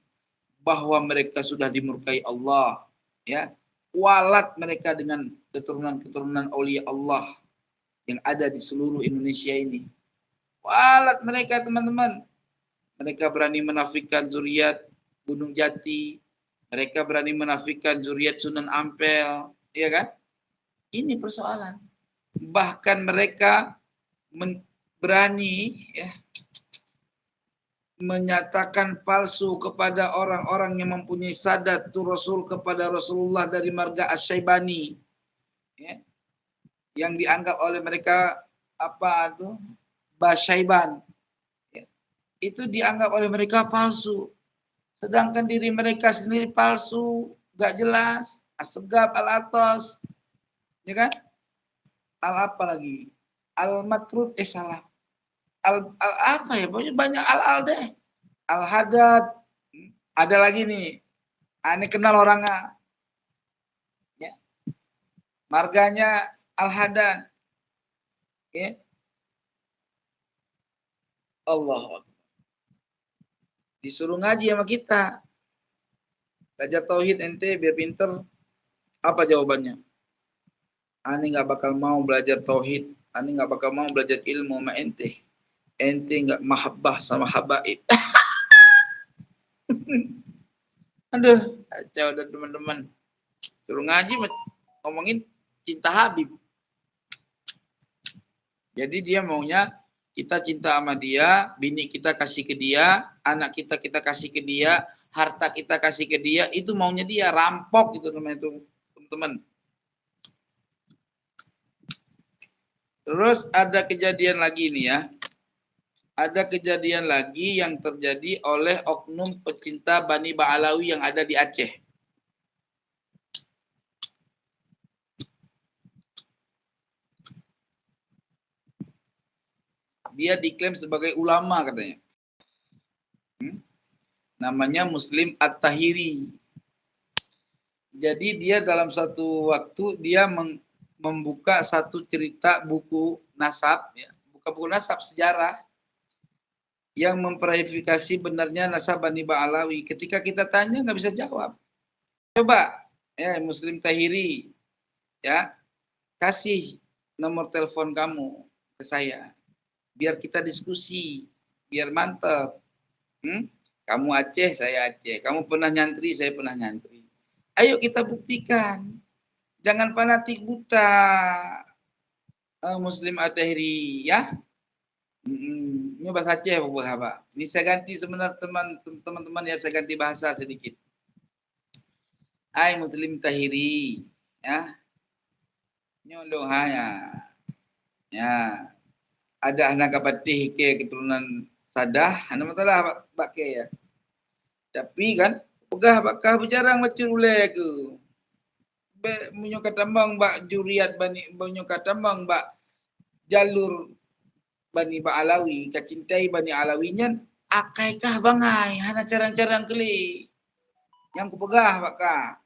bahwa mereka sudah dimurkai Allah. Ya. Walat mereka dengan keturunan-keturunan aulia Allah yang ada di seluruh Indonesia ini. Walat mereka, teman-teman. Mereka berani menafikan zuriat Gunung Jati. Mereka berani menafikan zuriat Sunan Ampel. Iya kan? Ini persoalan. Bahkan mereka berani ya, menyatakan palsu kepada orang-orang yang mempunyai sadatul Rasul kepada Rasulullah dari marga Asy-Syaibani, ya, yang dianggap oleh mereka apa itu Basyaiban, ya, itu dianggap oleh mereka palsu, sedangkan diri mereka sendiri palsu, gak jelas, As-Segaf, Al-Atos, ya kan? Al apa lagi? Al-Matrud, salah. Al apa ya? Pokoknya banyak al deh. Al-Hadad. Ada lagi nih. Ini kenal orangnya. Ya. Marganya Al-Hadad. Ya. Allah. Disuruh ngaji sama kita. Belajar tauhid ente biar pinter. Apa jawabannya? Ani nggak bakal mau belajar tauhid. Ani nggak bakal mau belajar ilmu sama ente. Ente nggak mahabbah sama habaib. Aduh, kacau udah teman-teman. Suruh ngaji ngomongin cinta Habib. Jadi dia maunya kita cinta sama dia, bini kita kasih ke dia, anak kita kasih ke dia, harta kita kasih ke dia, itu maunya dia, rampok gitu teman-teman. Terus ada kejadian lagi nih ya. Ada kejadian lagi yang terjadi oleh oknum pecinta Bani Ba'alawi yang ada di Aceh. Dia diklaim sebagai ulama katanya. Namanya Muslim At-Tahiri. Jadi dia dalam satu waktu dia membuka satu cerita buku nasab, ya. Buka buku nasab sejarah yang memverifikasi benarnya nasab Bani Ba'alawi. Ketika kita tanya nggak bisa jawab. Coba ya Muslim Tahiri, ya, kasih nomor telepon kamu ke saya biar kita diskusi, biar mantap. Kamu Aceh, saya Aceh. Kamu pernah nyantri, saya pernah nyantri. Ayo kita buktikan. Jangan fanatik buta. Muslim At-Tahiri, ya. Ini bahasa Aceh Pak. Ini saya ganti sebenarnya teman-teman ya, saya ganti bahasa sedikit. Hai Muslim Tahiri, ya. Nyolong haya. Ya, ada anak kapatih ke keturunan Sadah, anak matalah Pak ke ya. Tapi kan pegah bakah berjarang macam ulai ke. Bunyo katambang bak juriat bani bunyo katambang bak jalur bani ba Alawi, kacintai bani Alawinya akaikah bangai hana carang-carang keli. Yang kupegah bakah.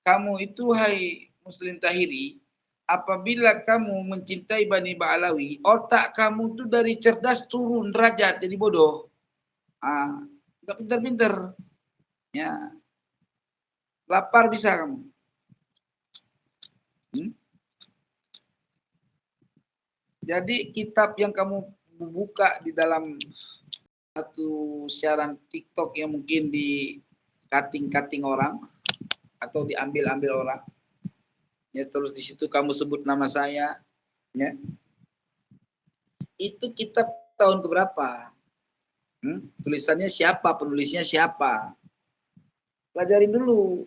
Kamu itu hai Muslim Tahiri, apabila kamu mencintai Bani Ba'alawi, otak kamu tuh dari cerdas turun derajat jadi bodoh. Enggak pintar-pintar. Ya. Lapar bisa kamu. Jadi kitab yang kamu buka di dalam satu siaran TikTok yang mungkin di cutting-cutting orang atau diambil-ambil orang, ya terus di situ kamu sebut nama saya, ya itu kitab tahun keberapa? Tulisannya siapa? Penulisnya siapa? Pelajarin dulu.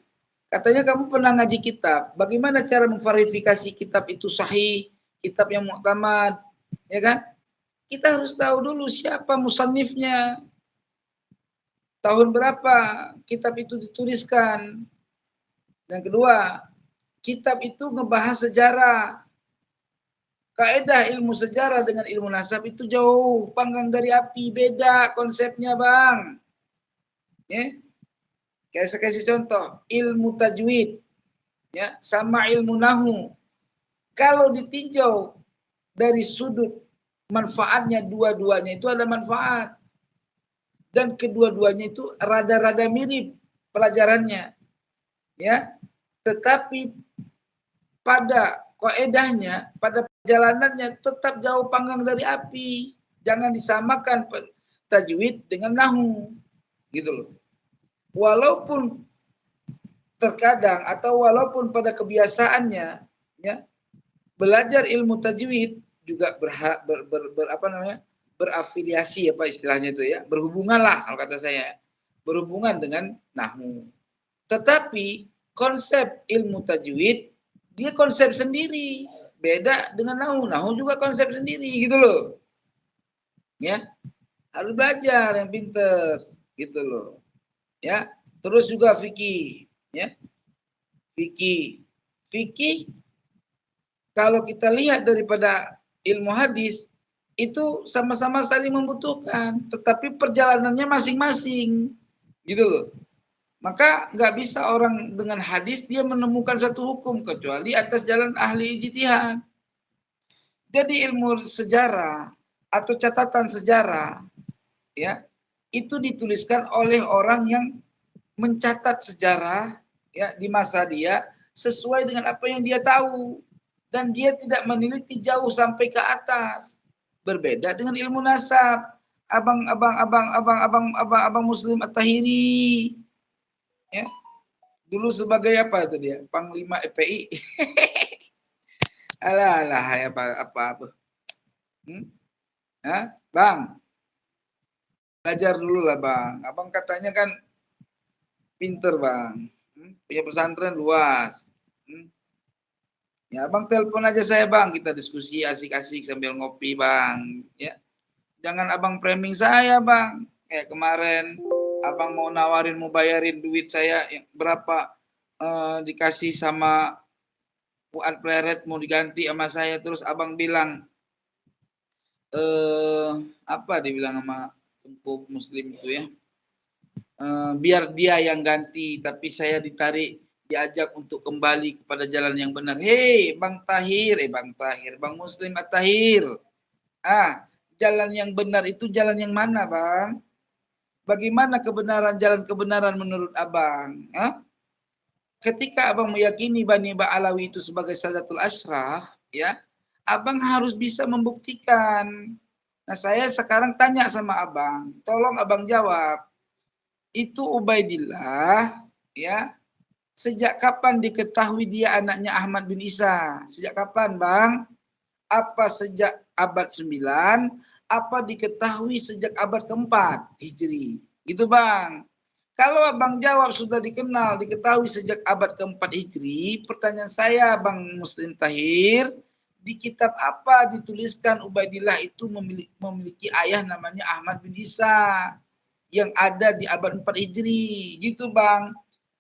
Katanya kamu pernah ngaji kitab. Bagaimana cara memverifikasi kitab itu sahih, kitab yang muktamad, ya kan? Kita harus tahu dulu siapa musannifnya, tahun berapa kitab itu dituliskan. Dan kedua, kitab itu ngebahas sejarah. Kaidah ilmu sejarah dengan ilmu nasab itu jauh panggang dari api, beda konsepnya, Bang. Ya. Kayak saya kasih contoh, ilmu tajwid ya sama ilmu nahu. Kalau ditinjau dari sudut manfaatnya, dua-duanya itu ada manfaat. Dan kedua-duanya itu rada-rada mirip pelajarannya. Ya. Tetapi pada kaidahnya, pada perjalanannya tetap jauh panggang dari api. Jangan disamakan tajwid dengan nahu. Gitu loh. Walaupun terkadang atau walaupun pada kebiasaannya ya belajar ilmu tajwid juga berafiliasi apa istilahnya itu ya, berhubungan lah kalau kata saya, berhubungan dengan nahwu. Tetapi konsep ilmu tajwid dia konsep sendiri, beda dengan nahwu. Nahwu juga konsep sendiri gitu loh. Ya. Harus belajar yang pinter gitu loh. Ya. Terus juga fikih, ya. Fikih kalau kita lihat daripada ilmu hadis itu sama-sama saling membutuhkan, tetapi perjalanannya masing-masing. Gitu loh. Maka nggak bisa orang dengan hadis dia menemukan satu hukum kecuali atas jalan ahli ijtihad. Jadi ilmu sejarah atau catatan sejarah ya itu dituliskan oleh orang yang mencatat sejarah ya di masa dia sesuai dengan apa yang dia tahu dan dia tidak meneliti jauh sampai ke atas. Berbeda dengan ilmu nasab. Abang Muslim At-Tahiri ya. Dulu sebagai apa itu dia? Panglima FPI. Alah apa. Bang. Belajar dulu lah, Bang. Abang katanya kan pinter, Bang. Punya pesantren luas. Ya, Abang telepon aja saya, Bang. Kita diskusi asik-asik sambil ngopi, Bang. Ya. Jangan Abang framing saya, Bang. Kayak kemarin Abang mau nawarin, mau bayarin duit saya berapa dikasih sama Fuad Pleret mau diganti sama saya, terus Abang bilang apa dibilang sama Tengku Muslim itu ya, biar dia yang ganti tapi saya ditarik, diajak untuk kembali kepada jalan yang benar. Hei Bang Muslim At-Tahir, jalan yang benar itu jalan yang mana, Bang? Bagaimana jalan kebenaran menurut Abang? Ketika Abang meyakini Bani Ba'alawi itu sebagai Sadatul Ashraf, ya, Abang harus bisa membuktikan. Nah, saya sekarang tanya sama Abang, tolong Abang jawab. Itu Ubaidillah, ya, sejak kapan diketahui dia anaknya Ahmad bin Isa? Sejak kapan, Bang? Apa sejak abad 9? Apa diketahui sejak abad keempat Hijri? Gitu, Bang. Kalau Abang jawab sudah dikenal, diketahui sejak abad keempat Hijri, pertanyaan saya, Bang Muslim Tahir, di kitab apa dituliskan Ubaidillah itu memiliki ayah namanya Ahmad bin Isa yang ada di abad 4 Hijri, gitu Bang.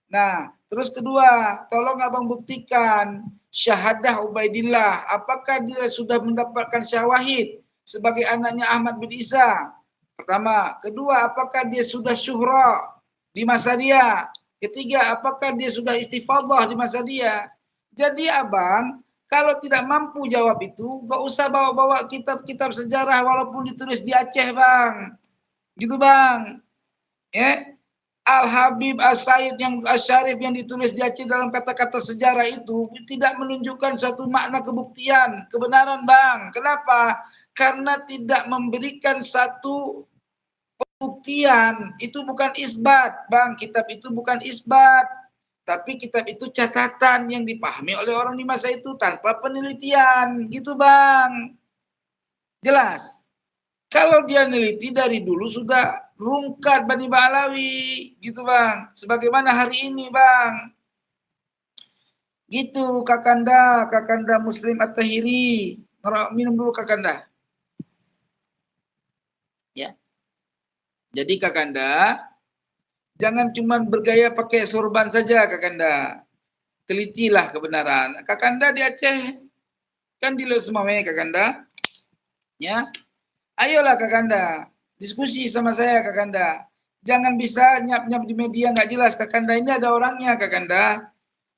Nah, terus kedua, tolong Abang buktikan syahadah Ubaidillah, apakah dia sudah mendapatkan syawahid sebagai anaknya Ahmad bin Isa? Pertama. Kedua, apakah dia sudah syuhra di masa dia? Ketiga, apakah dia sudah istifadah di masa dia? Jadi Abang, kalau tidak mampu jawab itu, gak usah bawa-bawa kitab-kitab sejarah walaupun ditulis di Aceh, Bang. Gitu, Bang. Ya. Al-Habib As-Said yang As-Syarif yang ditulis di Aceh dalam kata-kata sejarah itu tidak menunjukkan satu makna kebuktian, kebenaran, Bang. Kenapa? Karena tidak memberikan satu pembuktian. Itu bukan isbat, Bang. Kitab itu bukan isbat. Tapi kitab itu catatan yang dipahami oleh orang di masa itu tanpa penelitian. Gitu, Bang. Jelas? Kalau dia neliti dari dulu sudah rungkat Bani Ba'alawi, gitu Bang. Sebagaimana hari ini, Bang. Gitu Kakanda Muslim At-Tahiri. Minum dulu Kakanda. Ya. Jadi Kakanda, jangan cuma bergaya pakai sorban saja Kakanda. Telitilah kebenaran. Kakanda di Aceh kan di Losmawe Kakanda. Ya. Ayolah Kakanda, diskusi sama saya Kakanda. Jangan bisa nyap-nyap di media nggak jelas Kakanda. Ini ada orangnya Kakanda.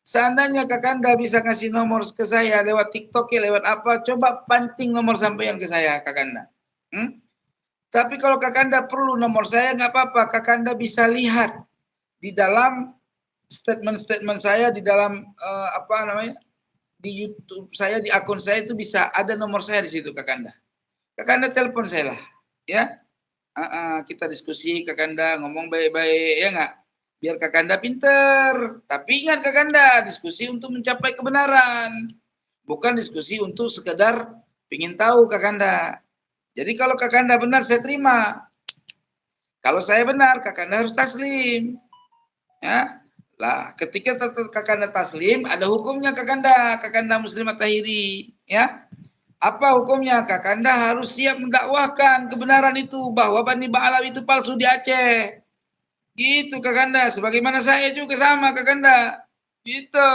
Seandainya Kakanda bisa kasih nomor ke saya lewat TikTok ya lewat apa, coba pancing nomor sampean ke saya Kakanda. Tapi kalau Kakanda perlu nomor saya nggak apa-apa. Kakanda bisa lihat di dalam statement-statement saya di dalam di YouTube saya, di akun saya itu bisa ada nomor saya di situ Kakanda. Kakanda telepon saya lah, ya. Kita diskusi, Kakanda ngomong baik-baik, ya nggak? Biar Kakanda pinter. Tapi ingat Kakanda, diskusi untuk mencapai kebenaran. Bukan diskusi untuk sekedar ingin tahu Kakanda. Jadi kalau Kakanda benar, saya terima. Kalau saya benar, Kakanda harus taslim. Ya. Lah, ketika Kakanda taslim, ada hukumnya Kakanda Muslim At-Tahiri, ya. Apa hukumnya? Kakanda harus siap mendakwahkan kebenaran itu bahwa Bani Ba'alawi itu palsu di Aceh. Gitu Kakanda, sebagaimana saya juga sama Kakanda. Gitu.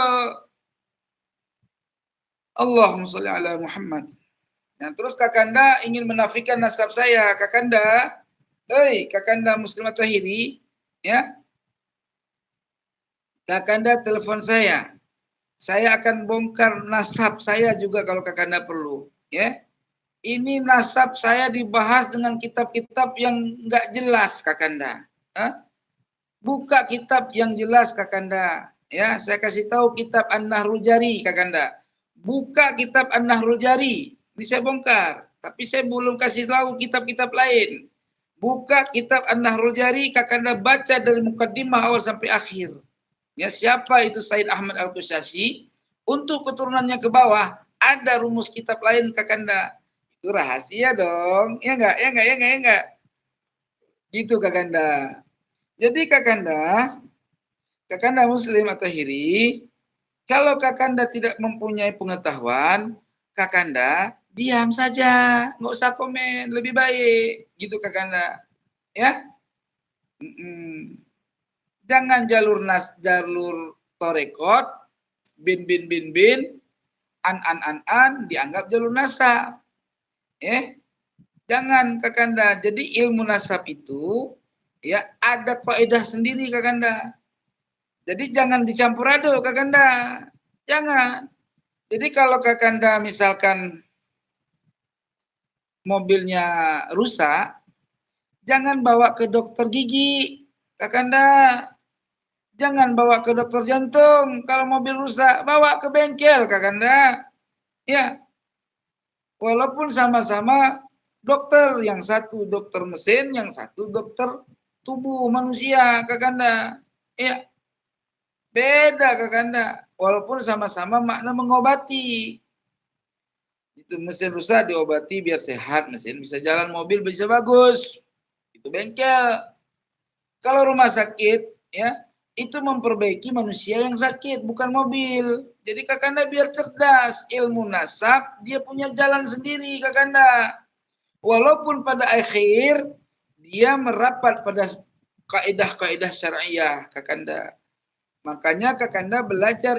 Allahumma sholli ala Muhammad. Nah, terus Kakanda ingin menafikan nasab saya, Kakanda. Kakanda Muslim At-Tahiri, ya. Kakanda telepon saya. Saya akan bongkar nasab saya juga kalau Kakanda perlu. Ya, ini nasab saya dibahas dengan kitab-kitab yang nggak jelas Kakanda. Buka kitab yang jelas Kakanda. Ya, saya kasih tahu kitab An-Nahrul Jari Kakanda. Buka kitab An-Nahrul Jari, ini saya bongkar. Tapi saya belum kasih tahu kitab-kitab lain. Buka kitab An-Nahrul Jari, Kakanda baca dari mukaddimah awal sampai akhir. Ya, siapa itu Said Ahmad Al-Qushasyi? Untuk keturunannya ke bawah ada rumus kitab lain Kakanda. Itu rahasia dong. Ya enggak. Gitu Kakanda. Jadi Kakanda Muslim At-Tahiri, kalau Kakanda tidak mempunyai pengetahuan, Kakanda diam saja, nggak usah komen, lebih baik. Gitu Kakanda. Ya. Jangan jalur torekot, bin, an dianggap jalur nasab. Jangan Kakanda. Jadi ilmu nasab itu ya ada kaidah sendiri Kakanda. Jadi jangan dicampur aduk Kakanda. Jangan. Jadi kalau Kakanda misalkan mobilnya rusak, jangan bawa ke dokter gigi Kakanda. Jangan bawa ke dokter jantung. Kalau mobil rusak, bawa ke bengkel, Kakanda. Ya. Walaupun sama-sama dokter. Yang satu dokter mesin, yang satu dokter tubuh manusia, Kakanda. Ya. Beda, Kakanda. Walaupun sama-sama makna mengobati. Itu mesin rusak diobati biar sehat. Mesin bisa jalan, mobil bisa bagus. Itu bengkel. Kalau rumah sakit, ya, itu memperbaiki manusia yang sakit, bukan mobil. Jadi Kakanda biar cerdas, ilmu nasab dia punya jalan sendiri Kakanda. Walaupun pada akhir dia merapat pada kaidah-kaidah syariah Kakanda. Makanya Kakanda belajar